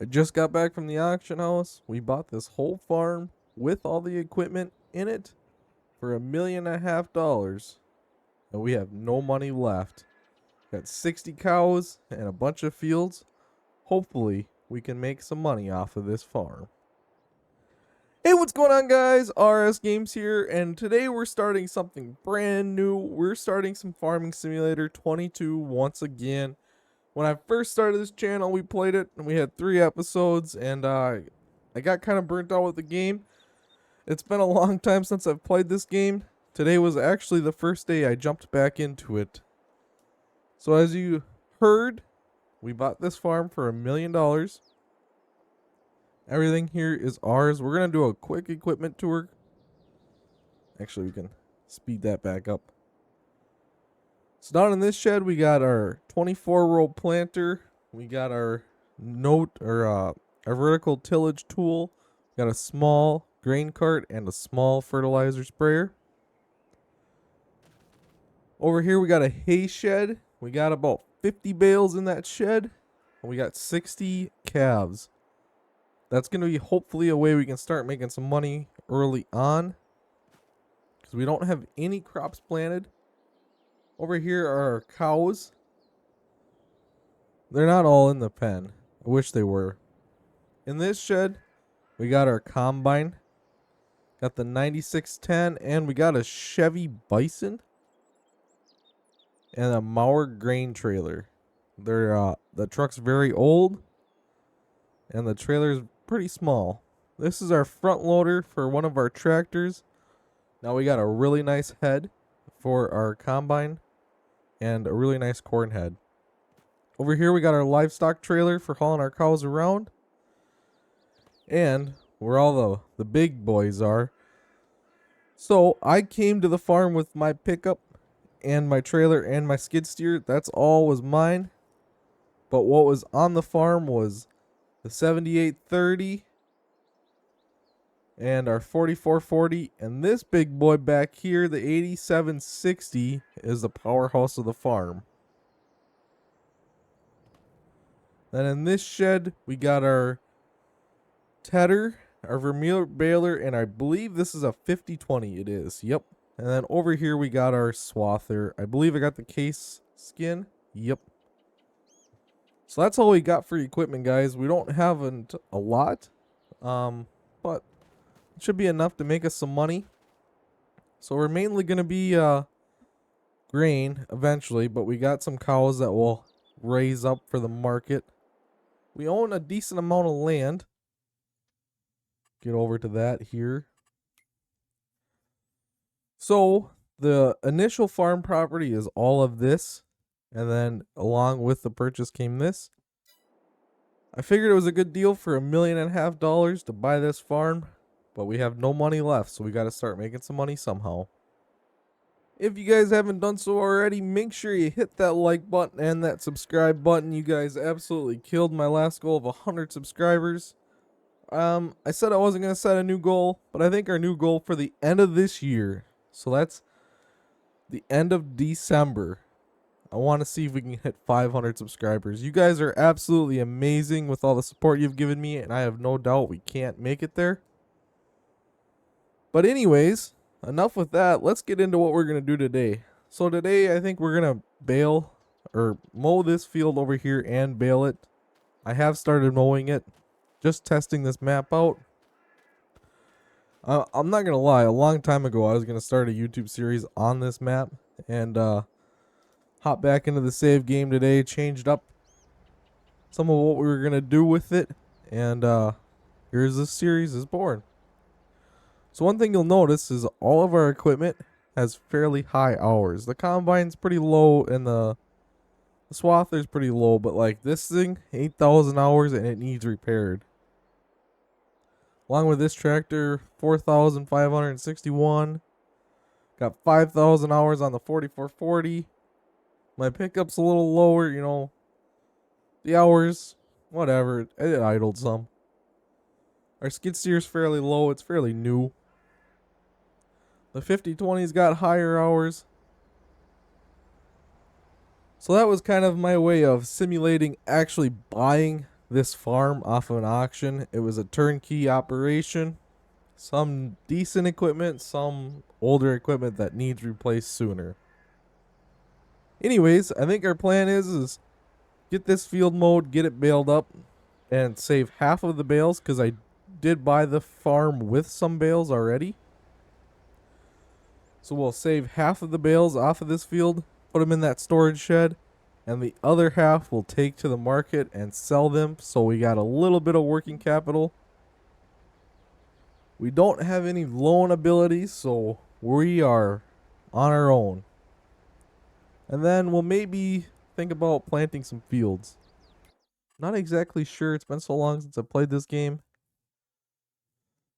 I just got back from the auction house. We bought this whole farm with all the equipment in it for $1.5 million, and we have no money left. Got 60 cows and a bunch of fields. Hopefully, we can make some money off of this farm. Hey, what's going on, guys? RS Games here, and today we're starting something brand new. We're starting some Farming Simulator 22 once again. When I first started this channel, we played it, and we had 3 episodes, and I got kind of burnt out with the game. It's been a long time since I've played this game. Today was actually the first day I jumped back into it. So as you heard, we bought this farm for $1 million. Everything here is ours. We're going to do a quick equipment tour. Actually, we can speed that back up. So down in this shed, we got our 24-row planter. We got our our vertical tillage tool. We got a small grain cart and a small fertilizer sprayer. Over here, we got a hay shed. We got about 50 bales in that shed. And we got 60 calves. That's going to be hopefully a way we can start making some money early on, because we don't have any crops planted. Over here are our cows. They're not all in the pen. I wish they were. In this shed, we got our combine. Got the 9610, and we got a Chevy Bison and a Mauer grain trailer. The truck's very old, and the trailer's pretty small. This is our front loader for one of our tractors. Now we got a really nice head for our combine and a really nice corn head. Over here we got our livestock trailer for hauling our cows around. And where all the big boys are. So I came to the farm with my pickup and my trailer and my skid steer. That's all was mine. But what was on the farm was the 7830 and our 4440, and this big boy back here, the 8760, is the powerhouse of the farm. Then in this shed, we got our tedder, our Vermeer baler, and I believe this is a 5020. It is, yep. And then over here, we got our swather. I believe I got the case skin. Yep. So that's all we got for equipment, guys. We don't have a lot, but it should be enough to make us some money. So we're mainly going to be grain eventually, but we got some cows that will raise up for the market. We own a decent amount of land. Get over to that here. So the initial farm property is all of this. And then along with the purchase came this. I figured it was a good deal for $1.5 million to buy this farm, but we have no money left, so we got to start making some money somehow. If you guys haven't done so already, make sure you hit that like button and that subscribe button. You guys absolutely killed my last goal of 100 subscribers. I said I wasn't going to set a new goal, but I think our new goal for the end of this year, so that's the end of December, I want to see if we can hit 500 subscribers. You guys are absolutely amazing with all the support you've given me, and I have no doubt we can't make it there. But anyways, enough with that. Let's get into what we're going to do today. So today, I think we're going to bale or mow this field over here and bale it. I have started mowing it, just testing this map out. I'm not going to lie, a long time ago, I was going to start a YouTube series on this map, and hop back into the save game today, changed up some of what we were going to do with it, and here's this series is born. So one thing you'll notice is all of our equipment has fairly high hours. The combine's pretty low and the swather's pretty low, but like this thing, 8,000 hours and it needs repaired. Along with this tractor, 4,561. Got 5,000 hours on the 4440. My pickup's a little lower, you know. The hours, whatever, it idled some. Our skid steer's fairly low, it's fairly new. The 5020's got higher hours. So that was kind of my way of simulating actually buying this farm off of an auction. It was a turnkey operation. Some decent equipment, some older equipment that needs replaced sooner. Anyways, I think our plan is get this field mowed, get it baled up, and save half of the bales, because I did buy the farm with some bales already. So we'll save half of the bales off of this field, put them in that storage shed, and the other half we'll take to the market and sell them, so we got a little bit of working capital. We don't have any loan abilities, so we are on our own. And then we'll maybe think about planting some fields. Not exactly sure. It's been so long since I played this game.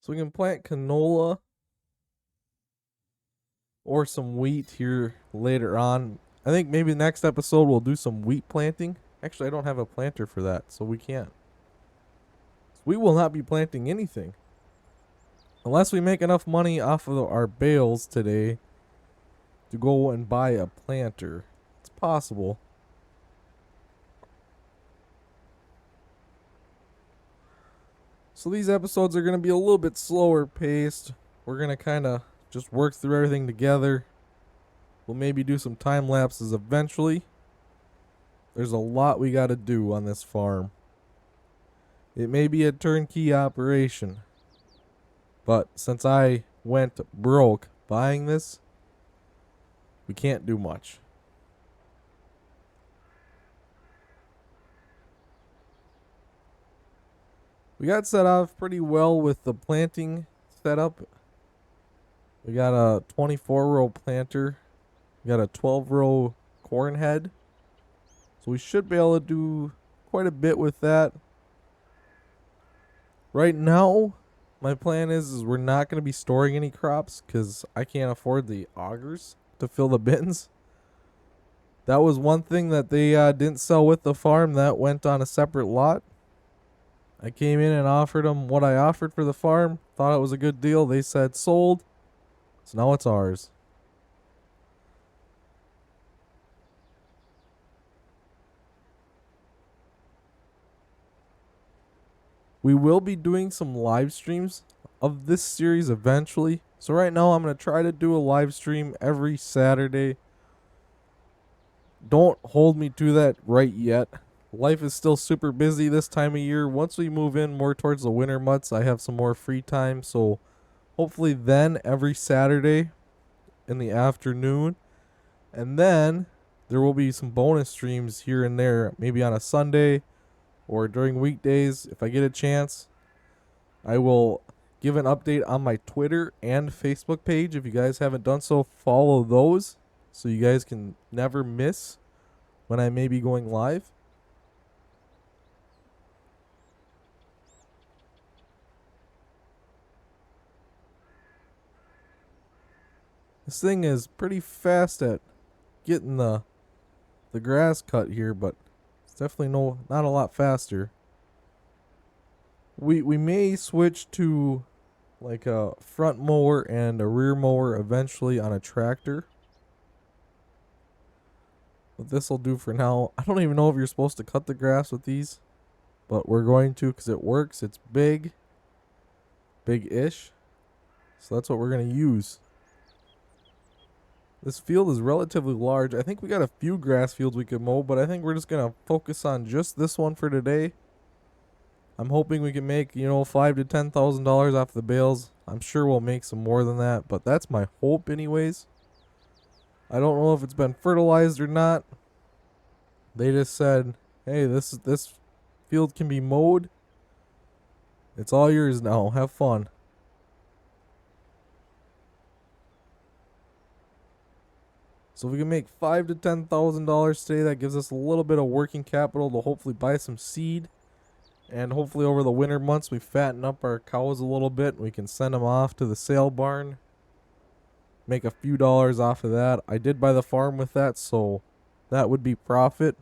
So we can plant canola or some wheat here later on. I think maybe the next episode we'll do some wheat planting. Actually, I don't have a planter for that, so we can't. We will not be planting anything. Unless we make enough money off of our bales today to go and buy a planter. It's possible. So these episodes are going to be a little bit slower paced. We're going to kind of just work through everything together. We'll maybe do some time lapses eventually. There's a lot we got to do on this farm. It may be a turnkey operation, but since I went broke buying this, we can't do much. We got set off pretty well with the planting setup. We got a 24-row planter. We got a 12-row corn head. So we should be able to do quite a bit with that. Right now, my plan is we're not going to be storing any crops because I can't afford the augers to fill the bins. That was one thing that they didn't sell with the farm. That went on a separate lot. I came in and offered them what I offered for the farm. Thought it was a good deal. They said sold. So now it's ours. We will be doing some live streams of this series eventually. So right now I'm going to try to do a live stream every Saturday. Don't hold me to that right yet. Life is still super busy this time of year. Once we move in more towards the winter months, I have some more free time. So hopefully then every Saturday in the afternoon. And then there will be some bonus streams here and there, maybe on a Sunday or during weekdays. If I get a chance, I will give an update on my Twitter and Facebook page. If you guys haven't done so, follow those so you guys can never miss when I may be going live. This thing is pretty fast at getting the grass cut here, but it's definitely not a lot faster. We may switch to like a front mower and a rear mower eventually on a tractor. But this will do for now. I don't even know if you're supposed to cut the grass with these, but we're going to because it works. It's big-ish. So that's what we're going to use. This field is relatively large. I think we got a few grass fields we could mow, but I think we're just going to focus on just this one for today. I'm hoping we can make, $5,000 to $10,000 off the bales. I'm sure we'll make some more than that, but that's my hope anyways. I don't know if it's been fertilized or not. They just said, hey, this field can be mowed. It's all yours now. Have fun. So if we can make $5,000 to $10,000 today, that gives us a little bit of working capital to hopefully buy some seed. And hopefully over the winter months we fatten up our cows a little bit. We can send them off to the sale barn. Make a few dollars off of that. I did buy the farm with that, so that would be profit.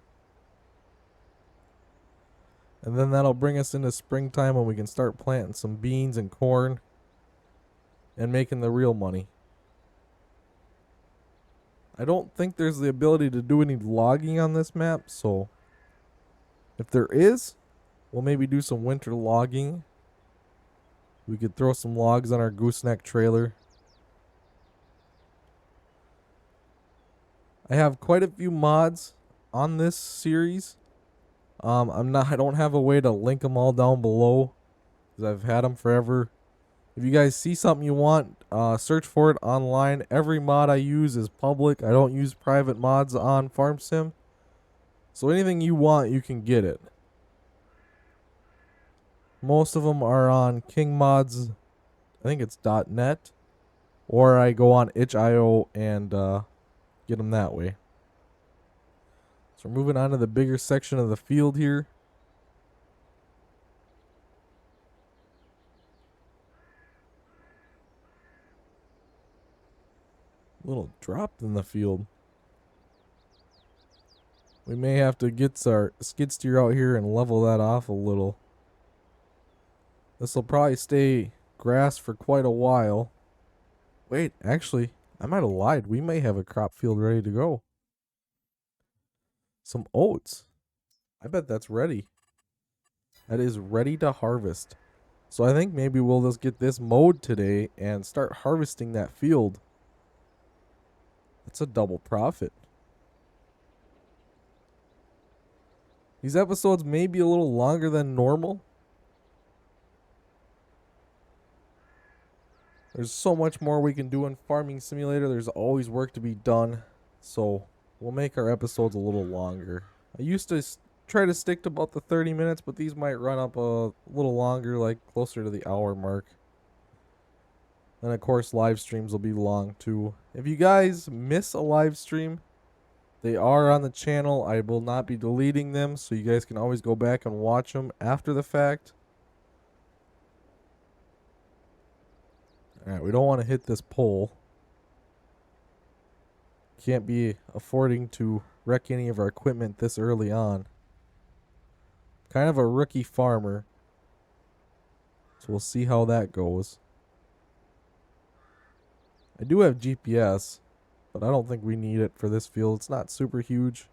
And then that'll bring us into springtime when we can start planting some beans and corn and making the real money. I don't think there's the ability to do any logging on this map, so if there is, we'll maybe do some winter logging. We could throw some logs on our gooseneck trailer. I have quite a few mods on this series. I don't have a way to link them all down below because I've had them forever. If you guys see something you want, search for it online. Every mod I use is public. I don't use private mods on FarmSim. So anything you want, you can get it. Most of them are on King Mods. I think it's .net. Or I go on itch.io and get them that way. So we're moving on to the bigger section of the field here. A little dropped in the field. We may have to get our skid steer out here and level that off a little. This will probably stay grass for quite a while. Wait, actually, I might have lied. We may have a crop field ready to go. Some oats. I bet that's ready. That is ready to harvest. So I think maybe we'll just get this mowed today and start harvesting that field. That's a double profit. These episodes may be a little longer than normal. There's so much more we can do in Farming Simulator. There's always work to be done. So we'll make our episodes a little longer. I used to try to stick to about the 30 minutes, but these might run up a little longer, like closer to the hour mark. And of course, live streams will be long too. If you guys miss a live stream, they are on the channel. I will not be deleting them, so you guys can always go back and watch them after the fact. Alright, we don't want to hit this pole. Can't be affording to wreck any of our equipment this early on. Kind of a rookie farmer. So we'll see how that goes. I do have GPS, but I don't think we need it for this field. It's not super huge.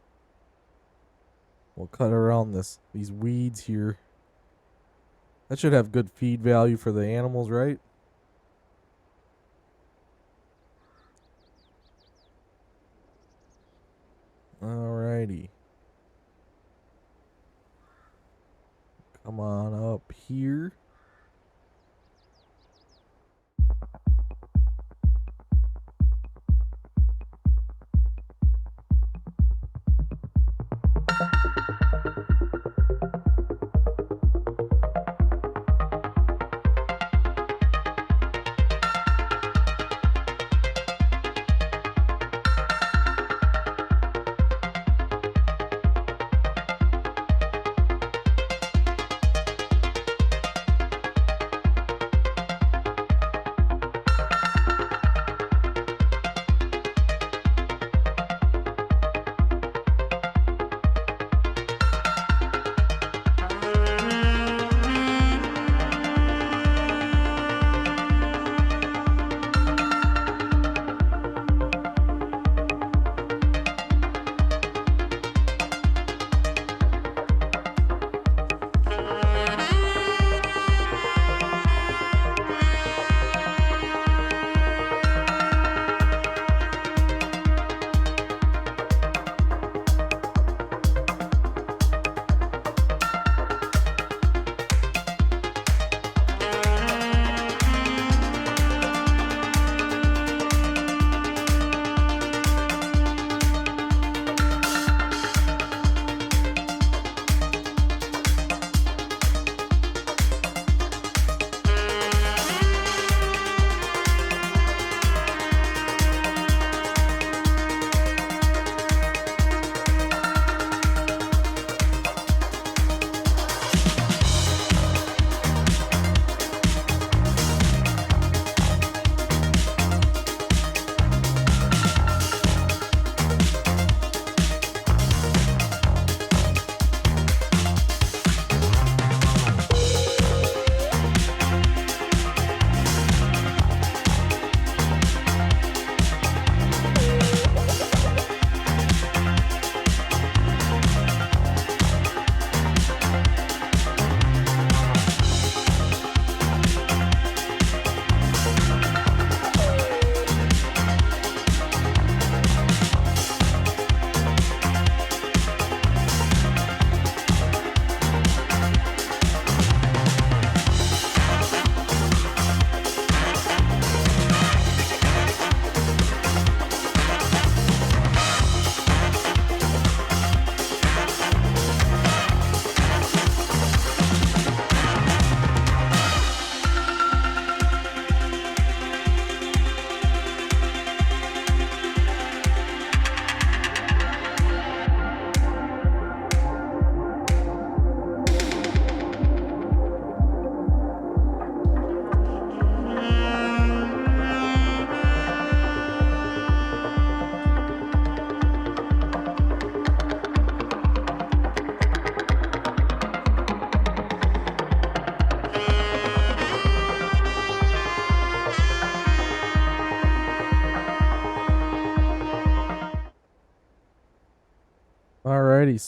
We'll cut around these weeds here. That should have good feed value for the animals, right? Alrighty. Come on up here.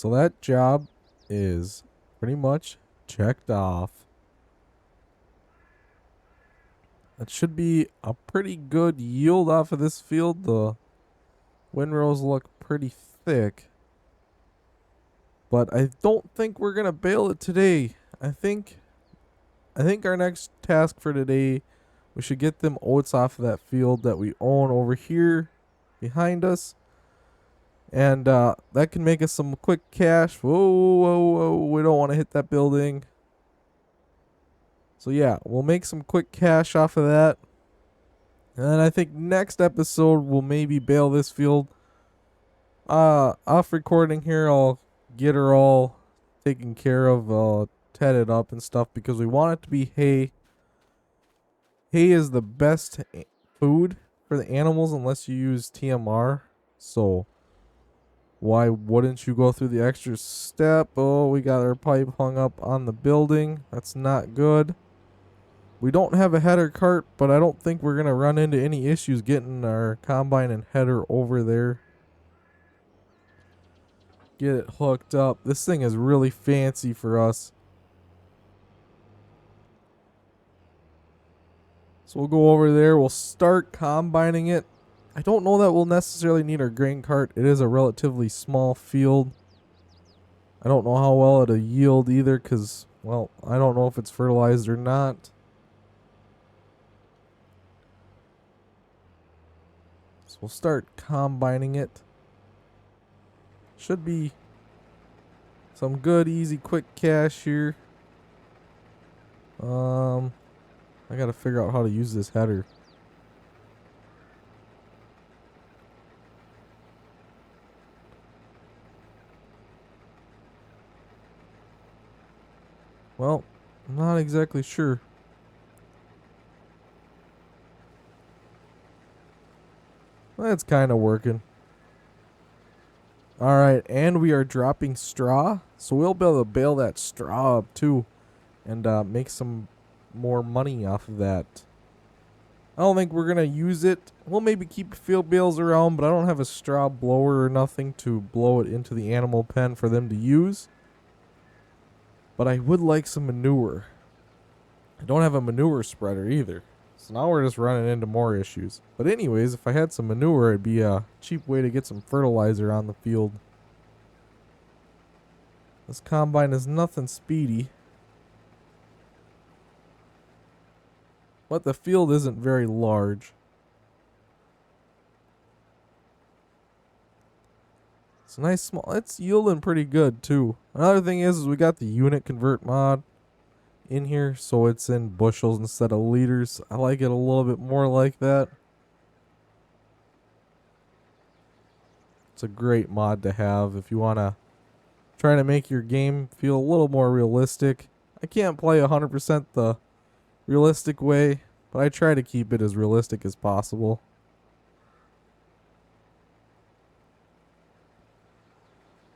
so that job is pretty much checked off. That should be a pretty good yield off of this field. The windrows look pretty thick. But I don't think we're going to bale it today. I think our next task for today, we should get them oats off of that field that we own over here behind us. And that can make us some quick cash. Whoa. We don't want to hit that building. So yeah, we'll make some quick cash off of that. And then I think next episode we'll maybe bale this field. Off recording here, I'll get her all taken care of, tedded up and stuff, because we want it to be hay. Hay is the best food for the animals unless you use TMR. So why wouldn't you go through the extra step? Oh, we got our pipe hung up on the building. That's not good. We don't have a header cart, but I don't think we're going to run into any issues getting our combine and header over there. Get it hooked up. This thing is really fancy for us. So we'll go over there. We'll start combining it. I don't know that we'll necessarily need our grain cart. It is a relatively small field. I don't know how well it'll yield either because, well, I don't know if it's fertilized or not. So we'll start combining it. Should be some good, easy, quick cash here. I gotta figure out how to use this header. Well, I'm not exactly sure. That's kind of working. Alright, and we are dropping straw. So we'll be able to bale that straw up too. And make some more money off of that. I don't think we're going to use it. We'll maybe keep field bales around, but I don't have a straw blower or nothing to blow it into the animal pen for them to use. But I would like some manure. I don't have a manure spreader either. So now we're just running into more issues. But anyways, if I had some manure, it'd be a cheap way to get some fertilizer on the field. This combine is nothing speedy. But the field isn't very large. It's nice small. It's yielding pretty good too. Another thing is we got the unit convert mod in here, so it's in bushels instead of liters. I like it a little bit more like that. It's a great mod to have if you want to try to make your game feel a little more realistic. I can't play 100% the realistic way, but I try to keep it as realistic as possible.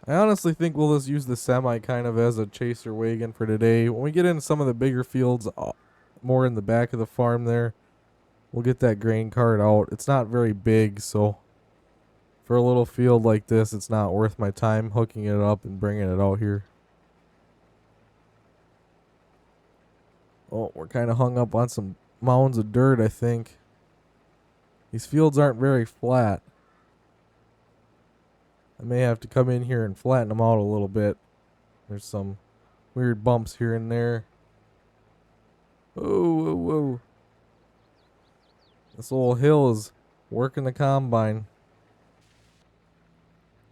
I honestly think we'll just use the semi kind of as a chaser wagon for today. When we get into some of the bigger fields, more in the back of the farm there, we'll get that grain cart out. It's not very big, so for a little field like this, it's not worth my time hooking it up and bringing it out here. Oh, we're kind of hung up on some mounds of dirt, I think. These fields aren't very flat. I may have to come in here and flatten them out a little bit. There's some weird bumps here and there. Whoa. This old hill is working the combine.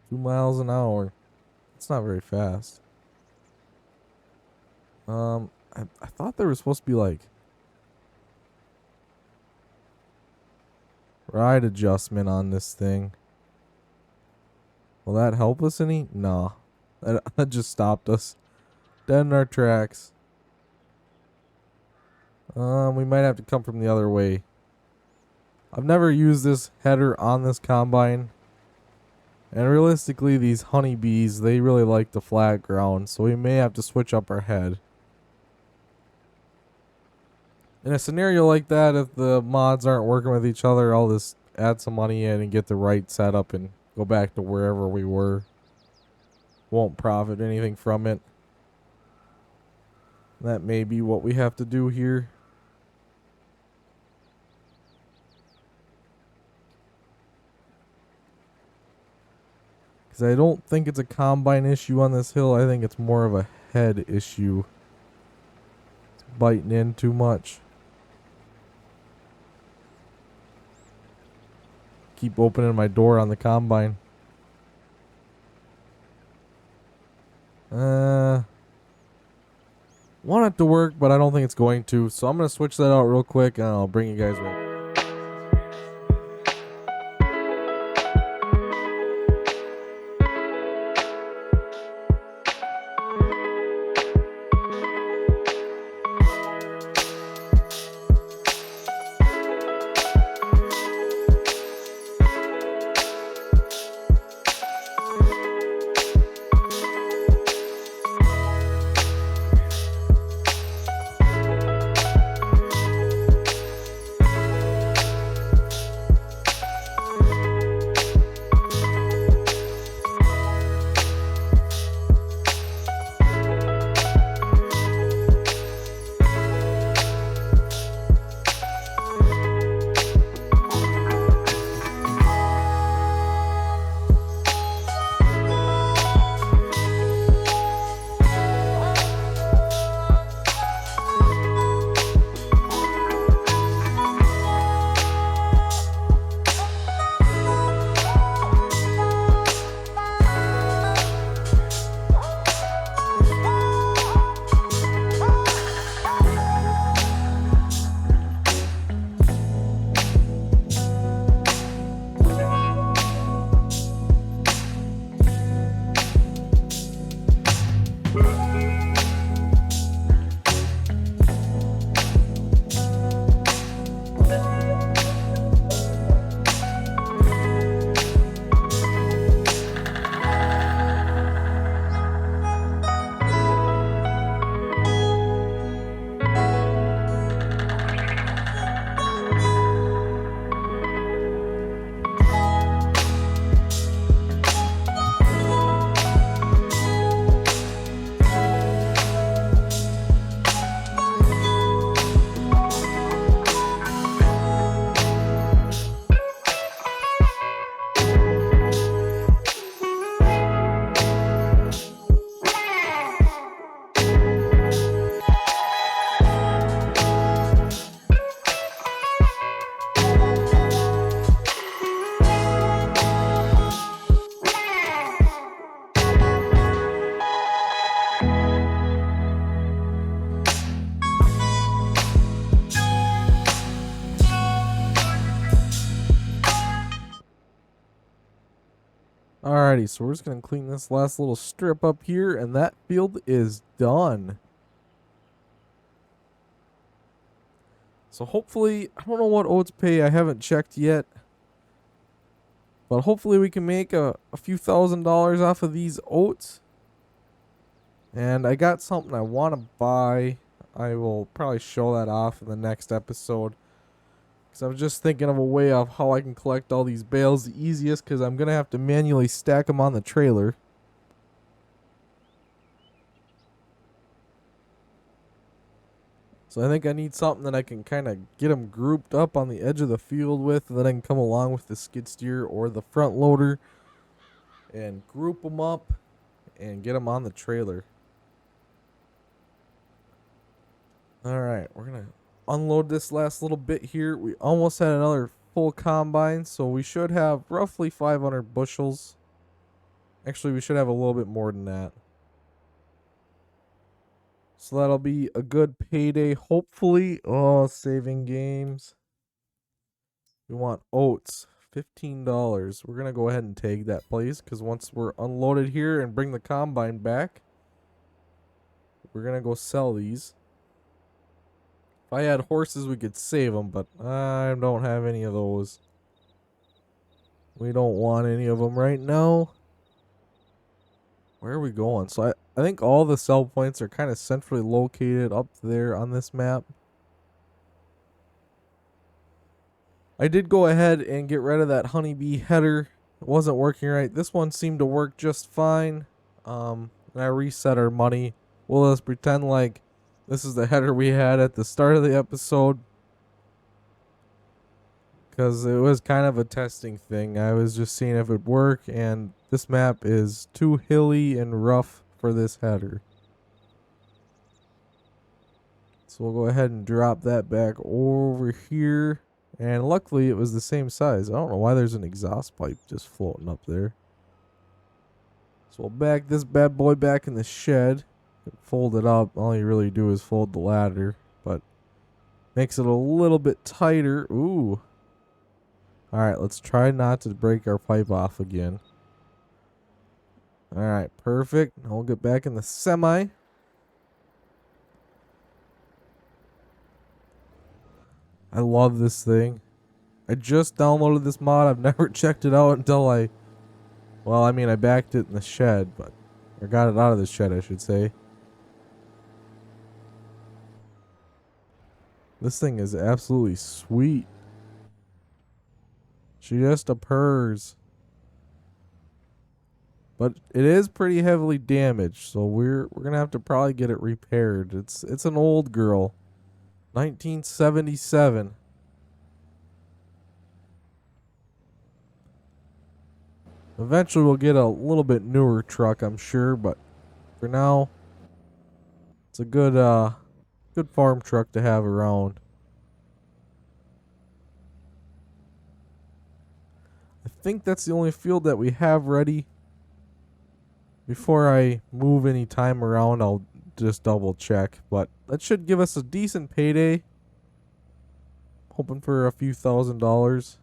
2 miles an hour. It's not very fast. I thought there was supposed to be like ride adjustment on this thing. Will that help us any? No. That just stopped us. Dead in our tracks. We might have to come from the other way. I've never used this header on this combine. And realistically, these honeybees, they really like the flat ground. So we may have to switch up our head. In a scenario like that, if the mods aren't working with each other, I'll just add some money in and get the right setup and go back to wherever we were. won't profit anything from it. That may be what we have to do here. Because I don't think it's a combine issue on this hill. I think it's more of a head issue. It's biting in too much. Keep opening my door on the combine. Want it to work, but I don't think it's going to. So I'm going to switch that out real quick and I'll bring you guys right. Alrighty, so we're just going to clean this last little strip up here, and that field is done. So hopefully, I don't know what oats pay, I haven't checked yet. But hopefully we can make a few $1,000s off of these oats. And I got something I want to buy. I will probably show that off in the next episode. Because I was just thinking of a way of how I can collect all these bales the easiest, because I'm going to have to manually stack them on the trailer. So I think I need something that I can kind of get them grouped up on the edge of the field with, and then I can come along with the skid steer or the front loader and group them up and get them on the trailer. Alright, we're going to unload this last little bit here. We almost had another full combine, so we should have roughly 500 bushels. Actually, we should have a little bit more than that. So that'll be a good payday, hopefully. Oh, saving games. We want oats, $15. We're going to go ahead and tag that place, because once we're unloaded here and bring the combine back, we're going to go sell these. If I had horses, we could save them, but I don't have any of those. We don't want any of them right now. Where are we going? So I think all the sell points are kind of centrally located up there on this map. I did go ahead and get rid of that honeybee header. It wasn't working right. This one seemed to work just fine. And I reset our money. We'll just pretend like this is the header we had at the start of the episode. Because it was kind of a testing thing. I was just seeing if it would work, and this map is too hilly and rough for this header. So we'll go ahead and drop that back over here. And luckily it was the same size. I don't know why there's an exhaust pipe just floating up there. So we'll back this bad boy back in the shed. Fold it up. All you really do is fold the ladder. But makes it a little bit tighter. Ooh. Alright, let's try not to break our pipe off again. Alright, perfect. Now we'll get back in the semi. I love this thing. I just downloaded this mod. I've never checked it out until I backed it in the shed, or got it out of the shed, I should say. This thing is absolutely sweet. She just a purrs. But it is pretty heavily damaged, so we're gonna have to probably get it repaired. It's an old girl. 1977. Eventually we'll get a little bit newer truck, I'm sure, but for now it's a good farm truck to have around. I think that's the only field that we have ready. Before I move any time around, I'll just double check, but that should give us a decent payday. Hoping for a few $1,000s.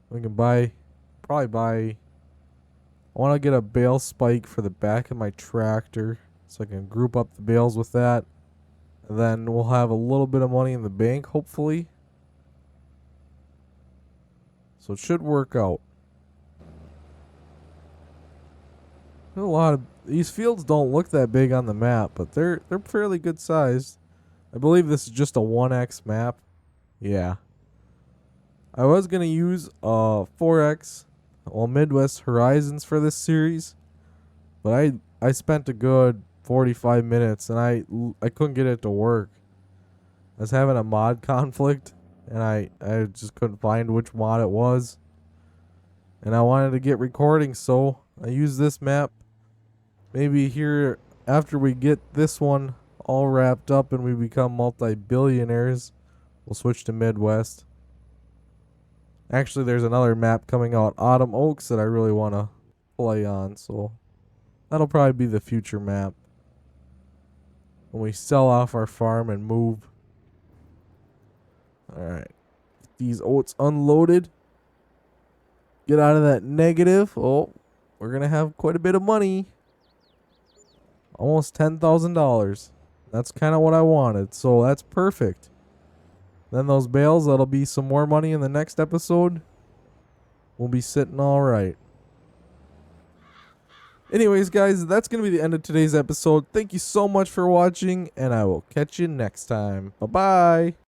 We can probably buy. I want to get a bale spike for the back of my tractor so I can group up the bales with that. And then we'll have a little bit of money in the bank, hopefully. So it should work out. There's a lot of these fields don't look that big on the map, but they're fairly good sized. I believe this is just a 1x map. Yeah. I was going to use 4x, Midwest Horizons for this series, but I spent a good 45 minutes and I couldn't get it to work. I was having a mod conflict and I just couldn't find which mod it was. And I wanted to get recording, so I used this map. Maybe here after we get this one all wrapped up and we become multi-billionaires, we'll switch to Midwest. Actually, there's another map coming out, Autumn Oaks, that I really want to play on, so that'll probably be the future map when we sell off our farm and move. Alright, these oats unloaded. Get out of that negative. Oh, we're going to have quite a bit of money. Almost $10,000. That's kind of what I wanted, so that's perfect. Then those bales, that'll be some more money in the next episode. We'll be sitting all right. Anyways, guys, that's going to be the end of today's episode. Thank you so much for watching, and I will catch you next time. Bye-bye.